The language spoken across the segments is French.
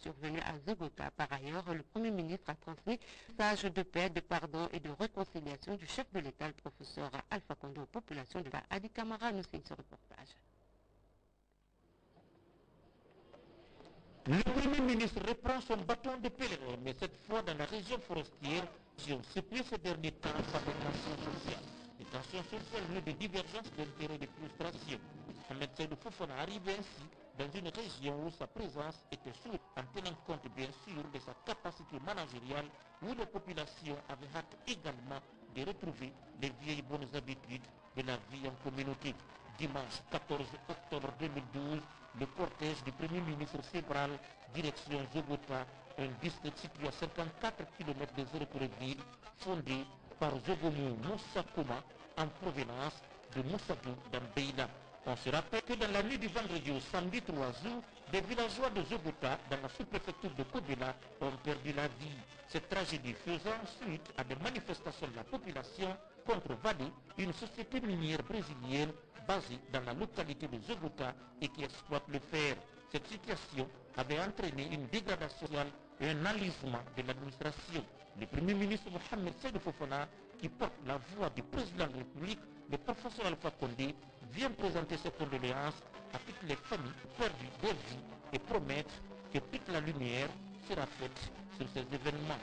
survenue à Zogota. Par ailleurs, le Premier ministre a transmis un message de paix, de pardon et de réconciliation du chef de l'État, le professeur Alpha Condé, aux populations de Adi Kamara. Nous signe ce reportage. Le Premier ministre reprend son bâton de pèlerin, mais cette fois dans la région forestière, qui ont séparé ces derniers temps par des tensions sociales. Les tensions sociales venues de divergences d'intérêts et de frustrations. Mohamed Seydou Fofana arrive ainsi dans une région où sa présence était sûre, en tenant compte bien sûr de sa capacité managériale, où les populations avaient hâte également de retrouver les vieilles bonnes habitudes de la vie en communauté. Dimanche 14 octobre 2012, le cortège du Premier ministre Sebral, direction Zogota, un district situé à 54 km de Zérekoreville, fondé par Zogomu Moussa-Kouma en provenance de Moussabou d'Ambeila. On se rappelle que dans la nuit du vendredi au samedi 3 août, des villageois de Zogota, dans la sous-préfecture de Kobela, ont perdu la vie. Cette tragédie faisant suite à des manifestations de la population contre Vale, une société minière brésilienne basée dans la localité de Zogota et qui exploite le fer. Cette situation avait entraîné une dégradation sociale et un enlisement de l'administration. Le Premier ministre Mohamed Seydou Fofana, qui porte la voix du président de la République, le professeur Alpha Condé, vient présenter ses condoléances à toutes les familles perdues des vies et promettre que toute la lumière sera faite sur ces événements.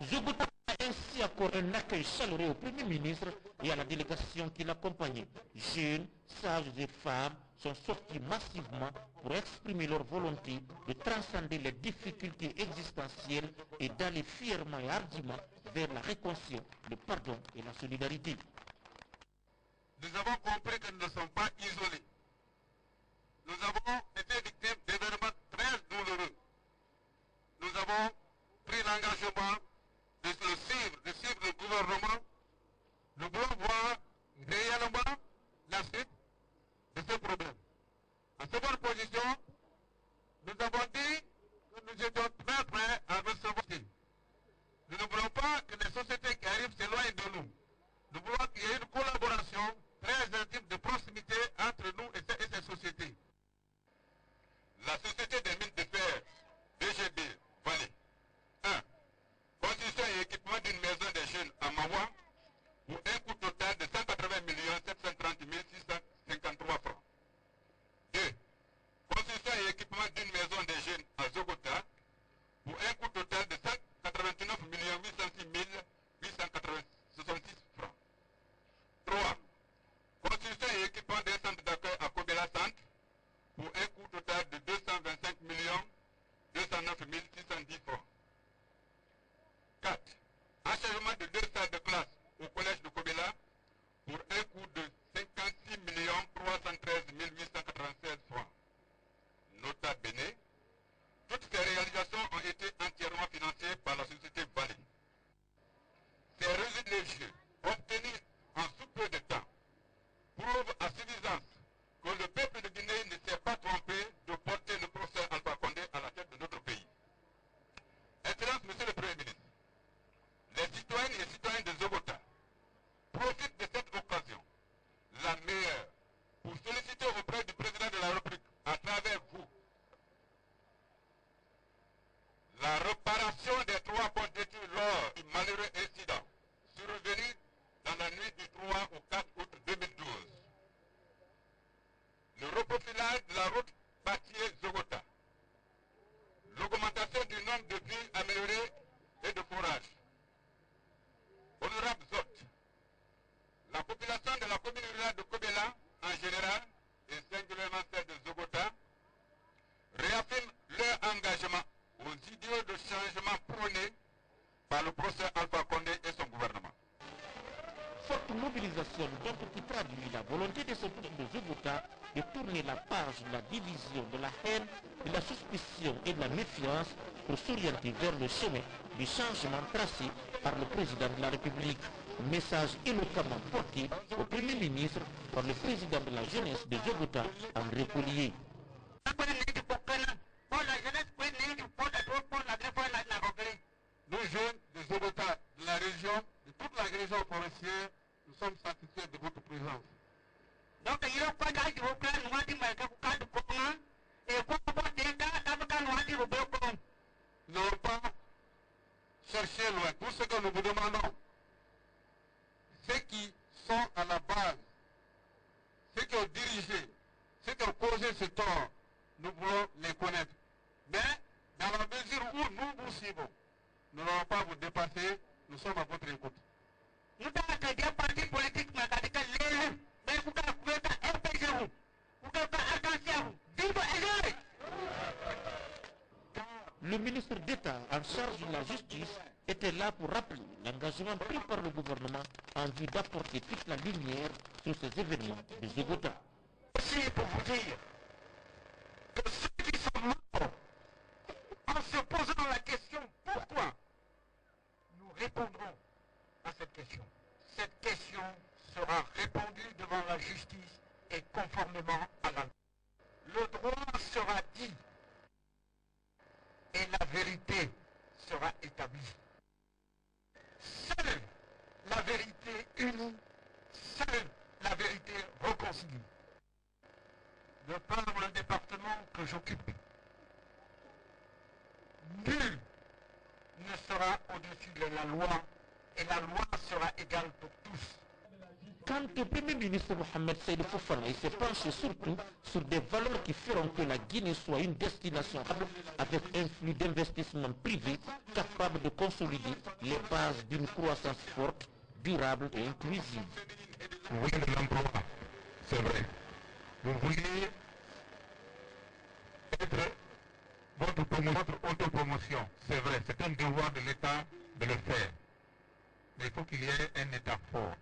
Zogota a ainsi accordé un accueil chaleureux au Premier ministre et à la délégation qui l'accompagnait. Jeunes, sages et femmes sont sortis massivement pour exprimer leur volonté de transcender les difficultés existentielles et d'aller fièrement et hardiment vers la réconciliation, le pardon et la solidarité. Nous avons compris que nous ne sommes pas isolés. Nous avons été victimes d'événements très douloureux. Nous avons pris l'engagement de suivre le gouvernement. Nous voulons voir réellement la suite de ce problème. En seconde position, nous avons dit que nous étions très prêts à recevoir. Nous ne voulons pas que les sociétés qui arrivent s'éloignent de nous. Nous voulons qu'il y ait une collaboration très intime de proximité entre nous et ces sociétés. La société des mines de fer, DGB, Vallée. 1. Construction et équipement d'une maison des jeunes à Mawa pour un coût total de 180 730 653 francs. 2. Construction et équipement d'une maison des jeunes à Zogota pour un coût total de 189 806 866 francs. 3. Construction et équipement d'un centre d'accueil à Kobela Centre pour un coût total de 225 209 610 francs. 4. Achèvement de 2 salles de classe au collège de Kobela pour un coût de 56 313 896 francs. Nota bene, toutes ces réalisations ont été entièrement financées par la société Vallée. Ces résultats obtenus en sous peu de temps prouvent à suffisance que le peuple de Guinée ne s'est pas trompé de porter le professeur Alpha Condé à la tête de notre pays. Excellence, Monsieur le Premier ministre, les citoyennes et citoyens de Zogota profitent de cette occasion, la meilleure, pour solliciter auprès du président de la République, à travers vous, la réparation des 3 ponts détruits lors du malheureux incident survenu dans la nuit du 3 au 4 août 2012. Le reprofilage de la route Batier-Zogota. L'augmentation du nombre de villes améliorées et de forages. Honorable Zot, la population de la commune rurale de Kobela en général et singulièrement celle de Zogota réaffirme leur engagement aux idéaux de changement prônés par le professeur Alpha Condé et son gouvernement. Forte mobilisation donc qui traduit la volonté de ce peuple de Zogota de tourner la page de la division, de la haine, de la suspicion et de la méfiance pour s'orienter vers le chemin du changement tracé par le président de la République. Message éloquemment porté au Premier ministre par le président de la jeunesse de Zogota, André Collier. La jeunesse peut pour la forestiers, nous sommes satisfaits de votre présence. Donc, il y a pas d'âge au plan, nous avons dit, mais quand vous comment, et quoi, nous n'avons pas cherché loin. Tout ce que nous vous demandons, ceux qui sont à la base, ceux qui ont dirigé, ceux qui ont causé ce tort, nous voulons les connaître. Mais, dans la mesure où nous vous suivons, nous n'allons pas vous dépasser, nous sommes à votre écoute. Nous avons des partis politiques, mais vous pouvez empêcher vous. Vous pouvez attention. Vive et Le ministre d'État en charge de la justice était là pour rappeler l'engagement pris par le gouvernement en vue d'apporter toute la lumière sur ces événements de Zogota. aussi pour vous dire que ceux qui sont morts, en se posant la question pourquoi, nous répondrons à cette question. Cette question sera répondue devant la justice et conformément à la loi. Le droit sera dit et la vérité sera établie. Seule la vérité unie, seule la vérité réconcilie. De par le département que j'occupe, nul ne sera au-dessus de la loi et la loi sera égale pour tous. Quant au Premier ministre Mohamed Seydou Fofana, il s'est penché surtout sur des valeurs qui feront que la Guinée soit une destination avec un flux d'investissement privé capable de consolider les bases d'une croissance forte, durable et inclusive. Vous voulez de l'emploi, c'est vrai. Vous voulez être votre autopromotion, c'est vrai. C'est un devoir de l'État de le faire. Mais il faut qu'il y ait un État fort.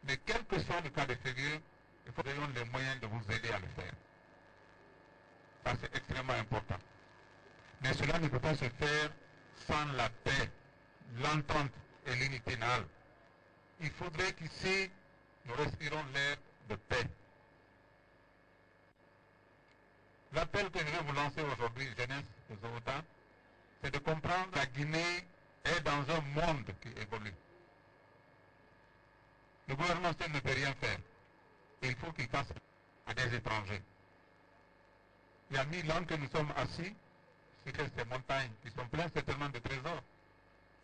Mais quel que soit le cas de figure, il faut donner les moyens de vous aider à le faire. Ça, c'est extrêmement important. Mais cela ne peut pas se faire sans la paix, l'entente et l'unité nale. Il faudrait qu'ici, nous respirons l'air de paix. L'appel que je vais vous lancer aujourd'hui, jeunesse de Zogota, c'est de comprendre que la Guinée est dans un monde qui évolue. Le gouvernement seul ne peut rien faire. Il faut qu'il fasse à des étrangers. Il y a 1000 ans que nous sommes assis sur ces montagnes qui sont pleines certainement de trésors.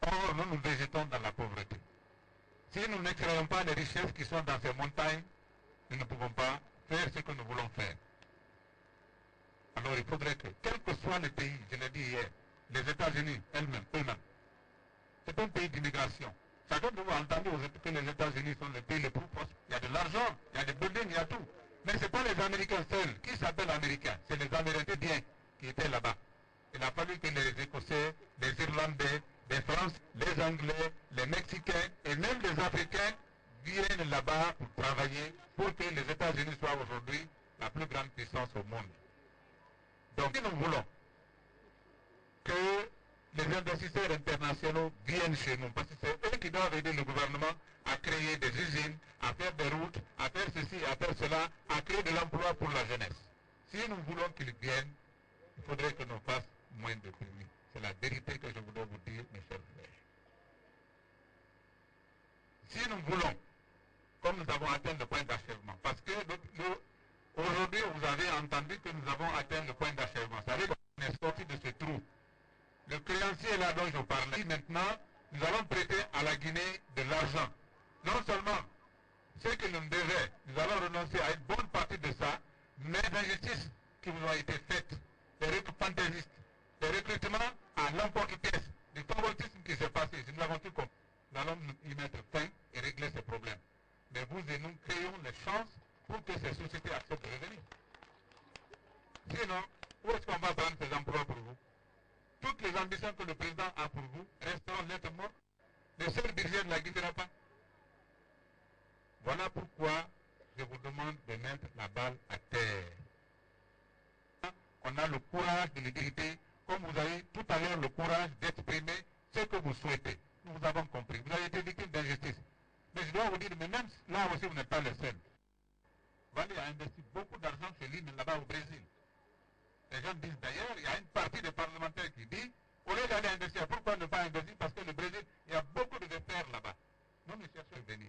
Or, nous nous végétons dans la pauvreté. Si nous n'extrayons pas les richesses qui sont dans ces montagnes, nous ne pouvons pas faire ce que nous voulons faire. Alors il faudrait que, quel que soit le pays, je l'ai dit hier, les États-Unis eux-mêmes, c'est un pays d'immigration. Chacun de vous a entendu que les États-Unis sont le pays le plus proche. Il y a de l'argent, il y a des buildings, il y a tout. Mais ce n'est pas les Américains seuls. Qui s'appelle Américains? C'est les Américains qui étaient là-bas. Il a fallu que les Écossais, les Irlandais, les Français, les Anglais, les Mexicains et même les Africains viennent là-bas pour travailler pour que les États-Unis soient aujourd'hui la plus grande puissance au monde. Donc, si nous voulons que les investisseurs internationaux viennent chez nous, parce que c'est eux qui doivent aider le gouvernement à créer des usines, à faire des routes, à faire ceci, à faire cela, à créer de l'emploi pour la jeunesse. Si nous voulons qu'ils viennent, il faudrait que nous fassions moins de bruit. C'est la vérité que je voudrais vous dire, mes chers frères. Si nous voulons, comme nous avons atteint le point d'achèvement, parce que aujourd'hui vous avez entendu que nous avons atteint le point d'achèvement, ça veut dire qu'on est sorti de ce trou. Le créancier là dont je vous parlais, maintenant, nous allons prêter à la Guinée de l'argent. Non seulement ce que nous devions, nous allons renoncer à une bonne partie de ça, mais les injustices qui nous ont été faites, les recrutements fantaisistes, les recrutements à l'emporte-pièce, du favoritisme qui s'est passé, nous l'avons tout compris. Nous allons y mettre fin et régler ces problèmes. Mais vous et nous créons les chances pour que ces sociétés acceptent de revenir. Sinon, où est-ce qu'on va prendre ces emplois pour vous? Toutes les ambitions que le président a pour vous resteront lettres mortes. Le seul budget ne la guidera pas. Voilà pourquoi je vous demande de mettre la balle à terre. On a le courage de l'identité, comme vous avez tout à l'heure le courage d'exprimer ce que vous souhaitez. Nous vous avons compris. Vous avez été victime d'injustice. Mais je dois vous dire, mais même là aussi, vous n'êtes pas le seul. Vali a investi beaucoup d'argent chez lui, mais là-bas au Brésil. Les gens disent d'ailleurs, il y a une partie des parlementaires qui dit, au lieu d'aller investir, pourquoi ne pas investir? Parce que le Brésil, il y a beaucoup de terres là-bas. Nous, nous cherchons à venir.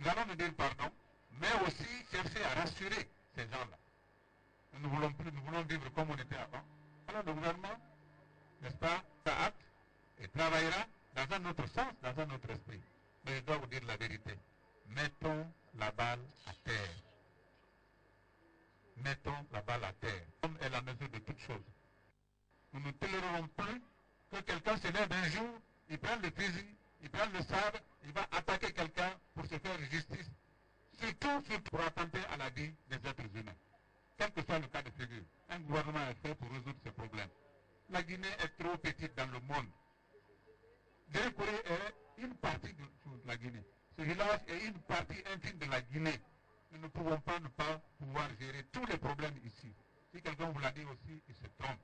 nous allons nous dire pardon, mais aussi chercher à rassurer ces gens-là. Nous voulons plus, nous voulons vivre comme on était avant. Alors le gouvernement, n'est-ce pas, s'adapte et travaillera dans un autre sens, dans un autre esprit. Mais je dois vous dire la vérité. Mettons la balle à terre. Mettons la balle à terre. L'homme est la mesure de toutes choses. Nous ne tolérerons plus que quelqu'un se lève un jour, il prenne le fusil, il prenne le sabre, il va attaquer quelqu'un pour se faire justice. Surtout pour attenter à la vie des êtres humains. Quel que soit le cas de figure, un gouvernement est fait pour résoudre ces problèmes. La Guinée est trop petite dans le monde. Guinée-Corée est une partie de la Guinée. Ce village est une partie intime de la Guinée. Nous ne pouvons pas ne pas pouvoir gérer tous les problèmes ici. Si quelqu'un vous l'a dit aussi, il se trompe.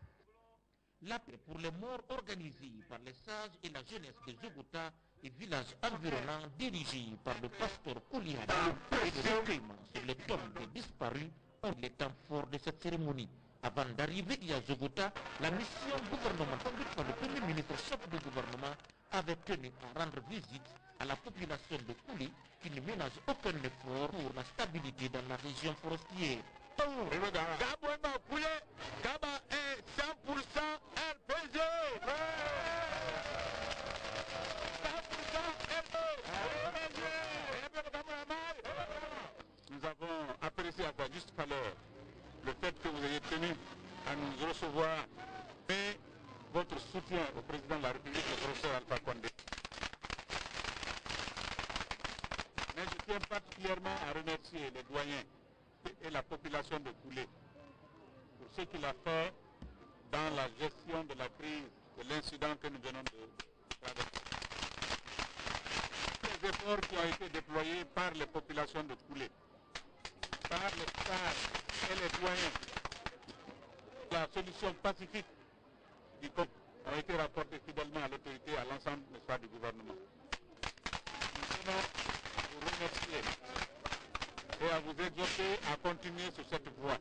L'appel pour les morts organisés par les sages et la jeunesse de Zogota et villages environnants dirigés par le pasteur Kouliada et le recueillement sur les tombes des disparus ont les temps forts de cette cérémonie. Avant d'arriver à Zogota, la mission gouvernementale conduite par le premier ministre chef du gouvernement avait tenu à rendre visite à la population de Kouli qui ne ménage aucun effort pour la stabilité dans la région forestière. Gaba est 100% RPG. 100% Nous avons apprécié à sa juste valeur le fait que vous ayez tenu à nous recevoir et votre soutien au président de la République, le professeur Alpha Condé. Mais je tiens particulièrement à remercier les doyens et la population de Koulé pour ce qu'il a fait dans la gestion de la crise, de l'incident que nous venons de traverser. Les efforts qui ont été déployés par les populations de Koulé, par les stars et les doyens, la solution pacifique du conflit ont été rapportés fidèlement à l'autorité et à l'ensemble du gouvernement. Nous tenons à vous remercier et à vous exhorter à continuer sur cette voie.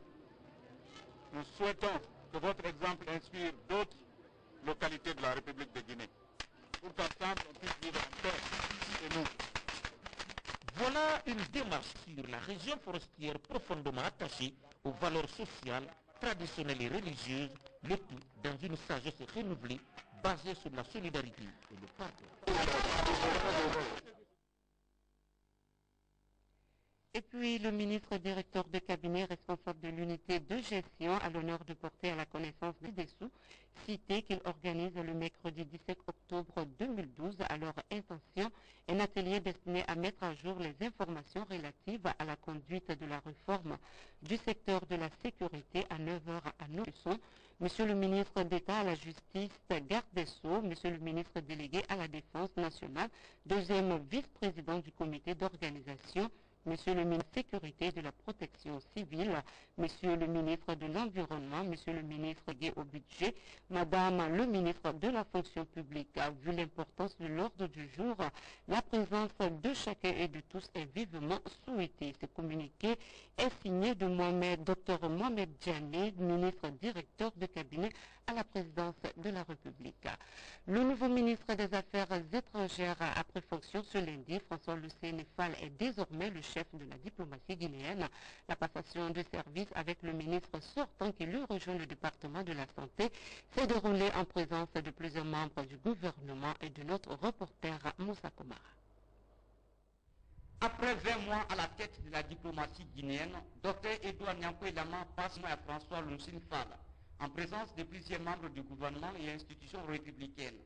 Nous souhaitons que votre exemple inspire d'autres localités de la République de Guinée, pour qu'ensemble on puisse vivre en paix chez nous. Voilà une démarche sur la région forestière profondément attachée aux valeurs sociales, traditionnelles et religieuses, le tout dans une sagesse renouvelée basée sur la solidarité et le pardon. Et puis, le ministre directeur de cabinet responsable de l'unité de gestion a l'honneur de porter à la connaissance des dessous cités qu'il organise le mercredi 17 octobre 2012 à leur intention un atelier destiné à mettre à jour les informations relatives à la conduite de la réforme du secteur de la sécurité à 9h à Nourrisson. Monsieur le ministre d'État à la Justice, garde des Sceaux, Monsieur le ministre délégué à la Défense nationale, deuxième vice-président du comité d'organisation, Monsieur le ministre de la Sécurité et de la Protection civile, Monsieur le ministre de l'Environnement, Monsieur le ministre lié au budget, Madame le ministre de la Fonction publique. Vu l'importance de l'ordre du jour, la présence de chacun et de tous est vivement souhaitée. Ce communiqué est signé de Dr Mohamed Djani, ministre directeur de cabinet à la présidence de la République. Le nouveau ministre des Affaires étrangères a pris fonction ce lundi. François Lucien Fall est désormais le chef de la diplomatie guinéenne. La passation de service avec le ministre sortant qui lui rejoint le département de la Santé s'est déroulée en présence de plusieurs membres du gouvernement et de notre reporter Moussa Komara. Après 20 mois à la tête de la diplomatie guinéenne, Dr Edouard Nyankwe Lama passe à François Lucien Fall, en présence de plusieurs membres du gouvernement et institutions républicaines.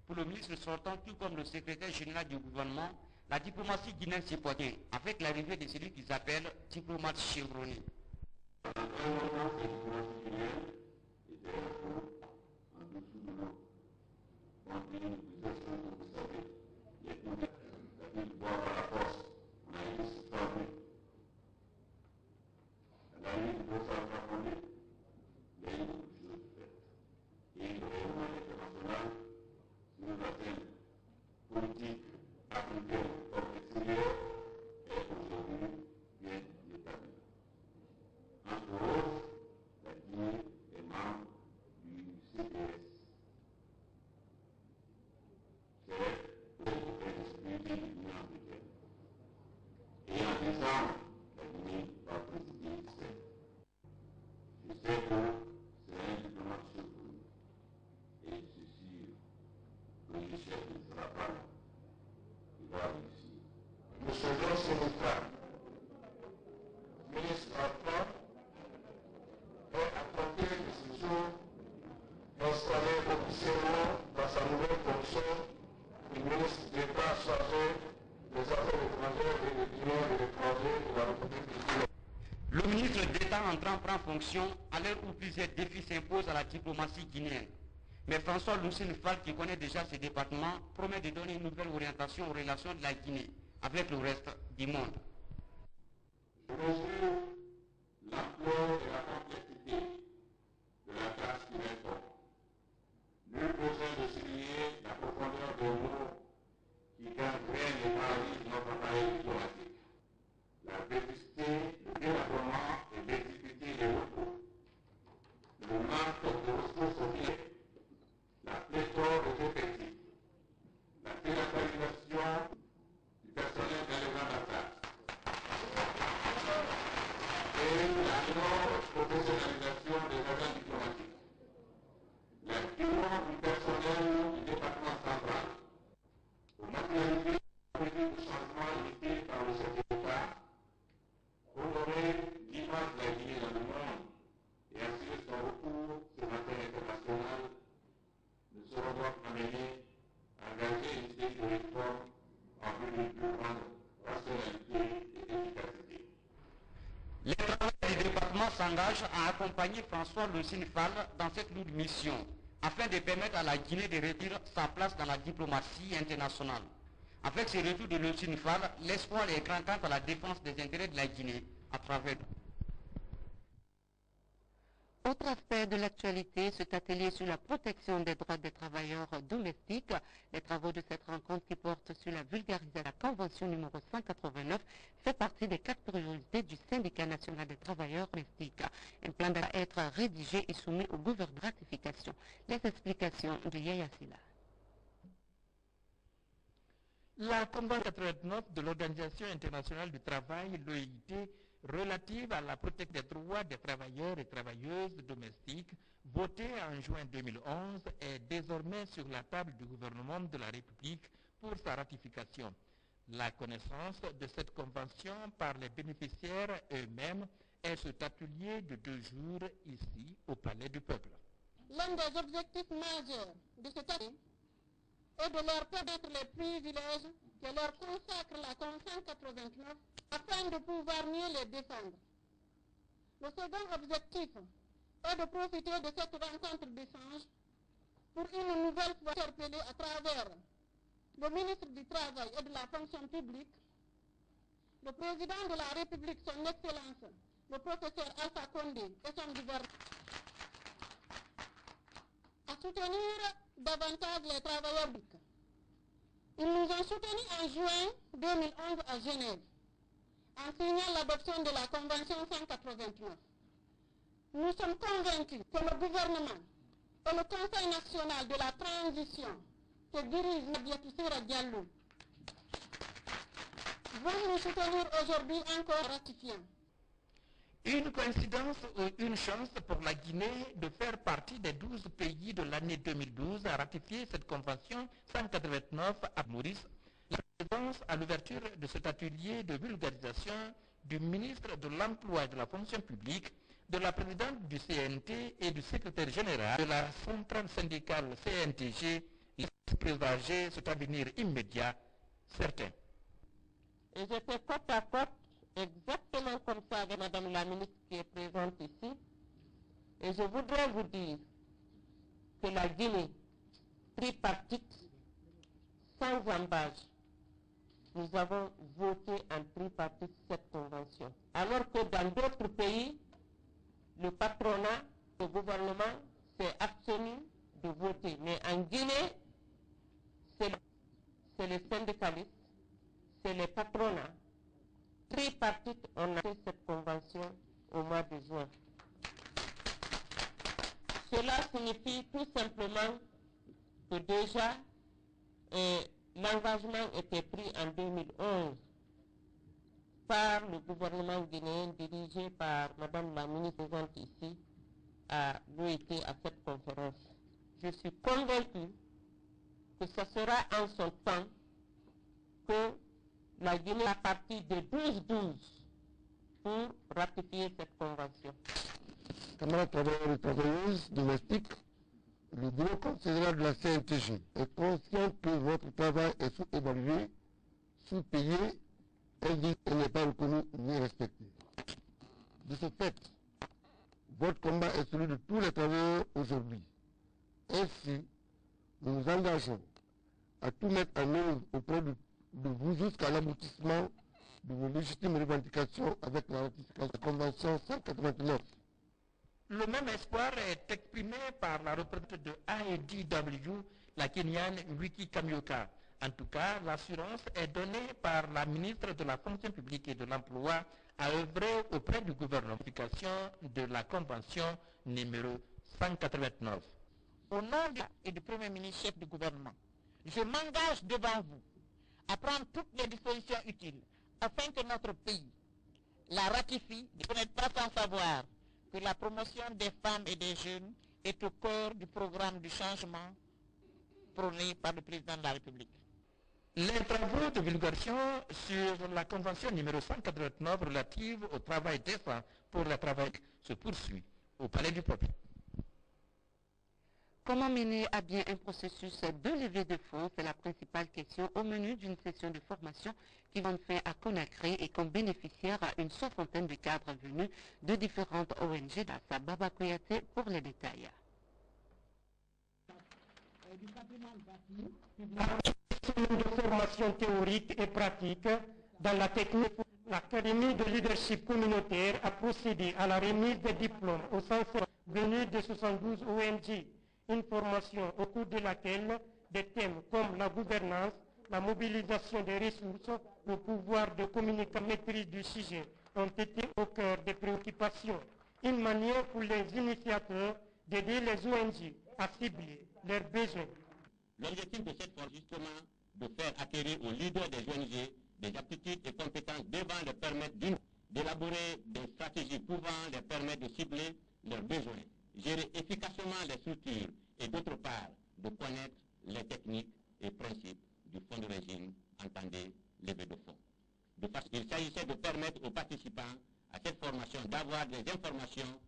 Pour le ministre sortant, tout comme le secrétaire général du gouvernement, la diplomatie guinéenne s'est portée avec l'arrivée de celui qu'ils appellent diplomate chevronné. installer officiellement dans sa nouvelle fonction du ministre d'État chargé des Affaires étrangères et des Guinéens de l'étranger de la République du Guinée. Le ministre d'État entrant prend fonction à l'heure où plusieurs défis s'imposent à la diplomatie guinéenne. Mais François Lucien Fall, qui connaît déjà ces départements, promet de donner une nouvelle orientation aux relations de la Guinée avec le reste du monde. Je mesure l'ampleur et la complexité de la tâche qui m'incombent. Nul besoin de souligner la profondeur des mots qui gangrènent les paralyses de notre appareil diplomatique. La vétusté, le délabrement et l'exécuté des recours. Le manque de ressources humaines, la pléthore des effectifs, la délocalisation du personnel d'éléments d'affaires et la non-professionnalisation des agents diplomatiques. L'activement du personnel du département central pour matérialiser la politique de changement initiée par le chef d'État, honorer l'image de la Guinée dans le monde et assurer son retour sur la scène internationale nous serons donc amenés à engager une série de réformes en vue d'une plus grande rationalité et efficacité. Les travailleurs du département s'engagent à accompagner François Lucien Fall dans cette lourde mission, afin de permettre à la Guinée de retirer sa place dans la diplomatie internationale. Avec ce retour de Lucien Fall, l'espoir est grand quant à la défense des intérêts de la Guinée à travers. Autre aspect de l'actualité, cet atelier sur la protection des droits des travailleurs domestiques. Les travaux de cette rencontre qui porte sur la vulgarisation de la Convention numéro 189 fait partie des 4 priorités du Syndicat national des travailleurs domestiques. Un plan doit être rédigé et soumis au gouvernement de ratification. Les explications de Yaya Silla. La Convention 89 de l'Organisation internationale du travail, l'OIT, relative à la protection des droits des travailleurs et travailleuses domestiques, votée en juin 2011, est désormais sur la table du gouvernement de la République pour sa ratification. La connaissance de cette convention par les bénéficiaires eux-mêmes est cet atelier de 2 jours ici au Palais du Peuple. L'un des objectifs majeurs de cet atelier est de leur permettre les privilèges que leur consacre la Convention 89 afin de pouvoir mieux les défendre. Le second objectif est de profiter de cette rencontre d'échange pour une nouvelle fois interpeller à travers le ministre du Travail et de la Fonction publique, le président de la République, son Excellence, le professeur Alpha Condé et son gouvernement, à soutenir davantage les travailleurs publics. Ils nous ont soutenus en juin 2011 à Genève, en signant l'adoption de la Convention 189. Nous sommes convaincus que le gouvernement et le Conseil national de la transition que dirige Nadiatou Sira Diallo vont nous soutenir aujourd'hui encore ratifiant. Une coïncidence ou une chance pour la Guinée de faire partie des 12 pays de l'année 2012 à ratifier cette convention 189 à Maurice. La présence à l'ouverture de cet atelier de vulgarisation du ministre de l'Emploi et de la Fonction publique, de la présidente du CNT et du secrétaire général de la centrale syndicale CNTG, laisse présager cet avenir immédiat certain. Et je fais côte à côte exactement comme ça avec Madame la ministre qui est présente ici. Et je voudrais vous dire que la Guinée, tripartite, sans embâche, nous avons voté en tripartite cette convention. Alors que dans d'autres pays, le patronat, le gouvernement s'est abstenu de voter. Mais en Guinée, c'est les syndicalistes, c'est les patronats. Tripartite, on a fait cette convention au mois de juin. Cela signifie tout simplement que déjà l'engagement était pris en 2011 par le gouvernement guinéen dirigé par Madame la ministre présente ici à l'OIT à cette conférence. Je suis convaincu que ce sera en son temps que la Guinée a parti de 12-12 pour ratifier cette convention. Camarades travailleurs et travailleuses domestiques, Le bureau concédéral de la CNTG est conscient que votre travail est sous-évalué, sous-payé, indigné et n'est pas reconnu ni respecté. De ce fait, votre combat est celui de tous les travailleurs aujourd'hui. Ainsi, nous nous engageons à tout mettre en œuvre auprès de vous jusqu'à l'aboutissement de vos légitimes revendications avec la ratification de la Convention 189. Le même espoir est exprimé par la représentante de AEDW, la Kenyane Wiki Kamioka. En tout cas, l'assurance est donnée par la ministre de la Fonction publique et de l'Emploi à œuvrer auprès du gouvernement de la Convention numéro 189. Au nom du Premier ministre chef du gouvernement, je m'engage devant vous à prendre toutes les dispositions utiles afin que notre pays la ratifie. Vous n'êtes pas sans savoir que la promotion des femmes et des jeunes est au cœur du programme du changement prôné par le président de la République. Les travaux de vulgarisation sur la Convention numéro 189 relative au travail décent pour le travail se poursuivent au Palais du Peuple. Comment mener à bien un processus de levée de fonds? C'est la principale question au menu d'une session de formation qui va fin à Conakry et comme bénéficiaire à une soixantaine de cadres venus de différentes ONG d'Assa. Baba Koyate pour les détails. De formation théorique et pratique dans la technique, l'Académie de leadership communautaire a procédé à la remise des diplômes aux enseignants venus de 72 ONG. Une formation au cours de laquelle des thèmes comme la gouvernance, la mobilisation des ressources, le pouvoir de communication, maîtrise du sujet ont été au cœur des préoccupations. Une manière pour les initiateurs d'aider les ONG à cibler leurs besoins. L'objectif de cette formation est justement de faire acquérir aux leaders des ONG des aptitudes et compétences devant leur permettre d'élaborer des stratégies pouvant leur permettre de cibler leurs besoins, gérer efficacement les structures et d'autre part de connaître les techniques et principes du fonds de régime, entendez levée de fonds. Il s'agissait de permettre aux participants à cette formation d'avoir des informations